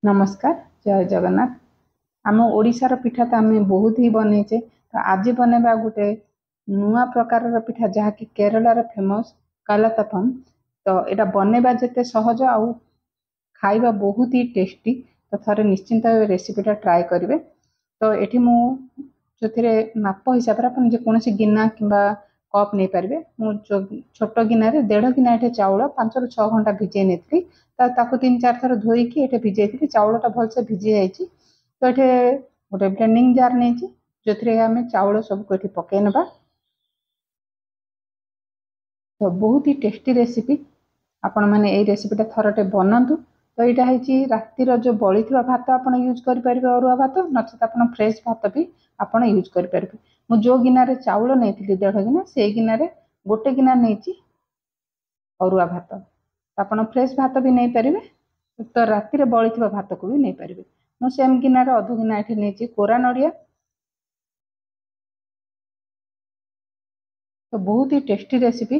नमस्कार जय जगन्नाथ। आम ओडिशार पिठा तो आम बहुत ही बनईचे। तो आज बनवा गोटे नुआ प्रकार पिठा जहाँकि केरलार फेमस कालातफम। तो यहाँ बनवा जिते सहज आउ खाइबा बहुत ही टेस्टी। तो थे निश्चिंत रेसिपीटा ट्राए करेंगे। तो ये मुझे माप हिसाब से आप जेकोसी गिना कि कप नहीं पारे। मुझे छोट गिनारे 1.5 गिना ये चाउल 5 ରୁ 6 घंटा भिजे नहीं ताकू 3-4 थर धोईकी ये भिजे चाउलटा भलसे भिजी जाइए। तो ये गोटे ब्लेंडिंग जार नहीं जो थे आम चाउल सबको ये पकई ना। तो बहुत ही टेस्टी रेसिपी आपण मैंने ये रेसिपीटा थरटे बनातु। तो यहाँ है रातिर जो बड़ी भात आप यूज करेंगे अरुआ भात नचेत आप फ्रेश भात भी आप यूज करेंगे। मुझे जो गिनारे चाउल नहीं 1.5 गिना से गिनारे गोटे गिना नहीं अरुआ भात। आप फ्रेश भात भी नहीं पारे। तो रातिर बड़ी भात को भी नहीं पारे। मुझे सेम गिनारे 1/2 गिना ये नहीं कोरा नड़िया। तो बहुत ही टेस्टी रेसिपी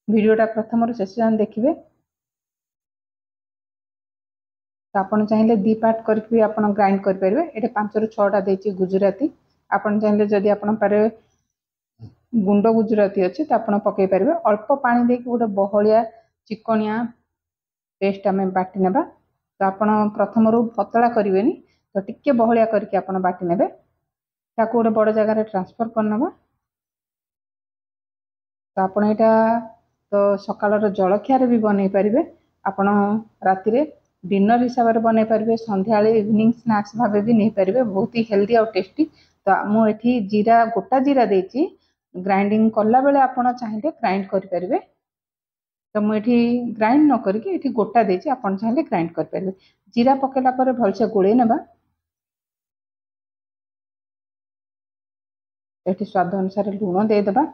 वीडियोटा प्रथम शेष जान देखिए। तो आप चाहिए 2 पार्ट करके आप ग्राइंड करेंगे। ये 5 ରୁ 6टा देती गुजराती। आप चाहिए जदि आप गुंड गुजराती अच्छे तो आप पकई पारे। अल्प पानी दे गोटे बहलिया चिकनिया पेस्ट आम बाटी ना। तो आप प्रथम पतला करेंगे तो टिके बहलिया करके आप बाटी ने गोटे बड़ जगार ट्रांसफर करना। तो आप यहाँ तो सकाल जलखियार भी बनई पारे। आप राति डिनर हिसाब से बनई पारे संध्या इवनिंग स्नैक्स भाव भी नहीं पारे। बहुत ही हेल्दी और टेस्टी। तो मुझे जीरा गोटा जीरा देती ग्राइंडिंग कला बेले आप चाहिए ग्राइंड करेंगे। तो मुझे ग्राइंड न करके गोटा देती आप चाहिए ग्राइंड करेंगे। जीरा पकेला भलसे गोले ना। ये स्वाद अनुसार लुण देदेबा।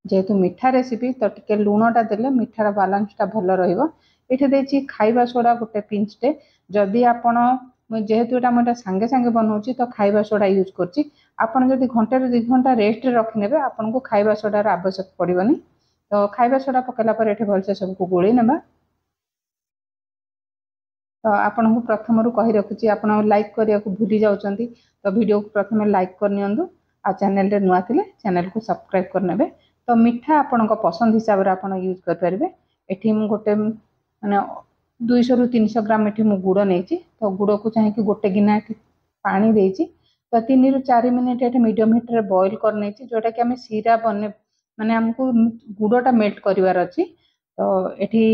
जेहेतु मीठा रेसिपी तो टिके लुणटा देले मीठार बालांसटा भल रही। खाइबा सोडा गोटे पिंचटे जदि आपण जेहेतु यहाँ मुझे सांगे सांगे बनाऊँगी तो खाइबा सोडा यूज करछि। आपण जदि घंटे 2 घंटा रेस्ट रखिने आपन को खाइबा सोडार आवश्यक पड़ोनी। तो खाइबा सोडा पकेला पर ये भलसे सबको गोले ना। तो आपन को प्रथम कही रखुची आप लाइक करने को भूली जाउछंती। तो वीडियो को प्रथम लाइक करनियंतु आ चैनल रे नुआ थिले चैनल को सब्सक्राइब करनेबे। तो मीठा आपण पसंद हिसाब से आप यूज करेंगे। ये मुझे गोटे माने 200 ରୁ 300 ग्राम ये मुझे गुड़ नहीं। तो गुड़ को चाहिए गोटे गिना पानी देती। तो 3 ରୁ 4 मिनिट ये मीडियम हिट रे बॉईल करने जोटा कि आम सीरा बने माने हमको गुड़टा मेल्ट करार अच्छी। तो ये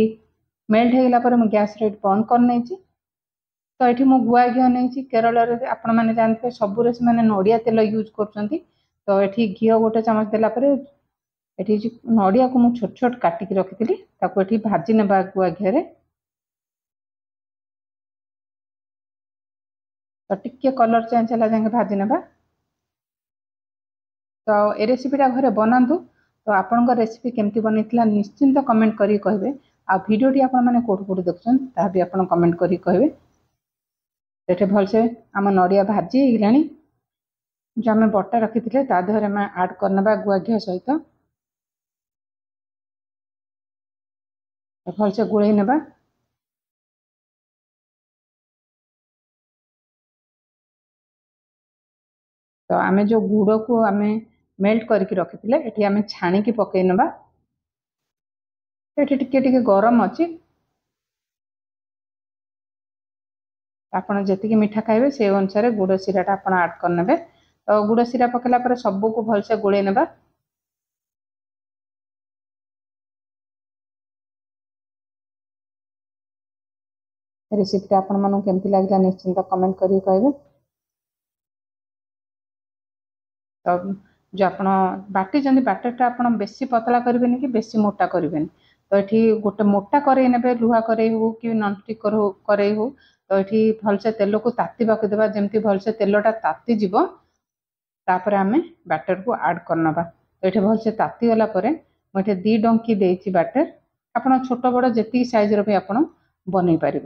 मेल्ट होगा मुझे गैस रेट बंद करनी। तो ये मुझे गुआ घी नहीं केरल आपण मैंने जानते सबूरे से नड़िया तेल यूज कर। तो ये घी गोटे चामच देलापर ये नड़िया को मुझे छोट छोट काटिकी रखी ये भाजी ने गुआ घी। तो टिके कलर चेंज है जाए भाजी ना। तो ये रेसिपीटा घरे बनातु। तो आपण रेसिपी केमती बनी निश्चिंत कमेंट करी कहे। आ वीडियोटी आपण मैंने कोठ कोठ देखुं ता भी आप कमेंट करी कहे। ये भलसे आम नड़िया भाजी होगा जो आम बटा रखी थे देहर आम आड करना गुआ घी सहित भलसे गोल ना। तो आम जो गुड़ को आम मेल्ट करके रखी थे ये आम छाणी पकई ना। ये टिके गरम अच्छी आपड़ जी मीठा खाइबे से अनुसार गुड़ सीराटा आप आड करने। तो गुड़ सीरा पकेला सबको भलसे गोले ना। रेसिपीटा आपण मानू केमती लगे निश्चिंत कमेंट करी कहे। तो जो आप बाटी बाटरटा आप बेसी पतला करेंगे कि बेसी मोटा करेंगे। तो ये गोटे मोटा करेई ने लुहा करेई हो कि नॉनस्टिक करेई हो। तो ये भलसे तेल को तातीबाक देवा जमती भलसे तेलटा तातीज तापर आम बैटर को आड करना। तो ये भलसे तातीगला मुझे 2 डंकी देती बैटर आप छोट बड़ जी साइज भी आप बनई पारे।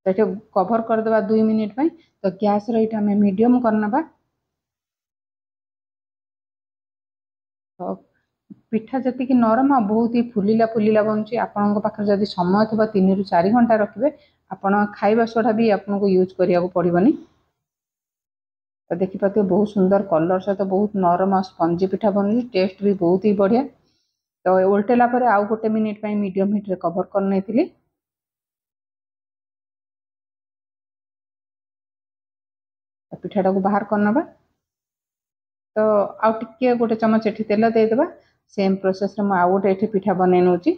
तो ये कभर करदे 2 मिनिट। तो गैस रही आम मीडियम करना। तो पिठा जति नरम आ बहुत ही फुलिला फुलिला बनुची। आपन पाखे जदि समय थो 3 ରୁ 4 घंटा रखिए आपण खाइबा सोडा भी आपको यूज करिया पड़ोनी। तो देखिए बहुत सुंदर कलर सहित बहुत नरम आ स्पंजी पिठा बनी, टेस्ट भी बहुत ही बढ़िया। तो ओल्टेला पर आउ गोटे मिनिट मीडियम हिट रे कवर कर नहीं। पिठाटा को बाहर करनबा। तो आउ टिके गोटे चमच एठी तेल देदेबा। सेम प्रोसेस रे आउ गोटे एठी पिठा बनै नउची।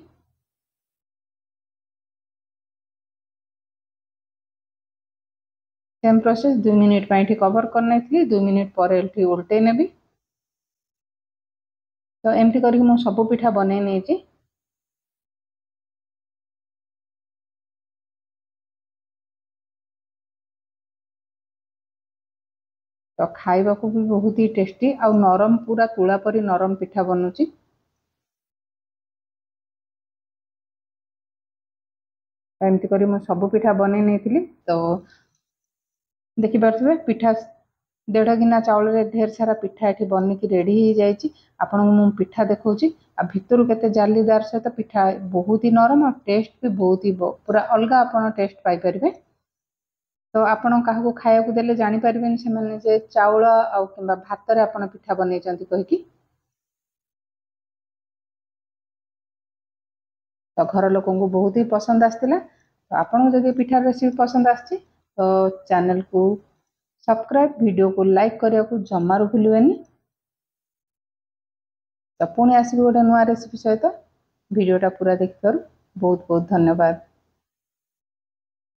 सेम प्रोसेस 2 मिनिट एठी कवर कर नहीं। 2 मिनिट पर एठी उल्टे नेबी। तो एमती करके मु सब पिठा बनै नेची। तो खाइबा को भी बहुत ही टेस्टी आ नरम, पूरा तुला परी नरम पिठा बनुची। एमती करी मु सब पिठा बनै नहीं। तो देखि पार्थिबे पिठा 1.5 गिना चाउल रे ढेर सारा पिठा एठी बनिकी रेडी हो जाइए। आपन मु पिठा देखौची आ भितरु केते जालीदार सहित पिठा बहुत ही नरम आ टेस्ट भी बहुत ही पूरा अलग आपन टेस्ट पाई परिबे। तो आपण काहू खाया को देले जानि परिबेन से माने जे चाउल आ किबा भात रे आपण पिठा बनै चंती कहिकी। तो घर लोक को बहुत ही पसंद आसतिला। तो आपन जदि पिठा रेसिपी पसंद आछि तो चैनल को सब्सक्राइब, वीडियो को लाइक करिया को जमारू भूलिबेनी। तो पुणी आसबि गोटे नुआ रेसिपी सहित। वीडियोटा पूरा देखिथारु बहुत बहुत धन्यवाद।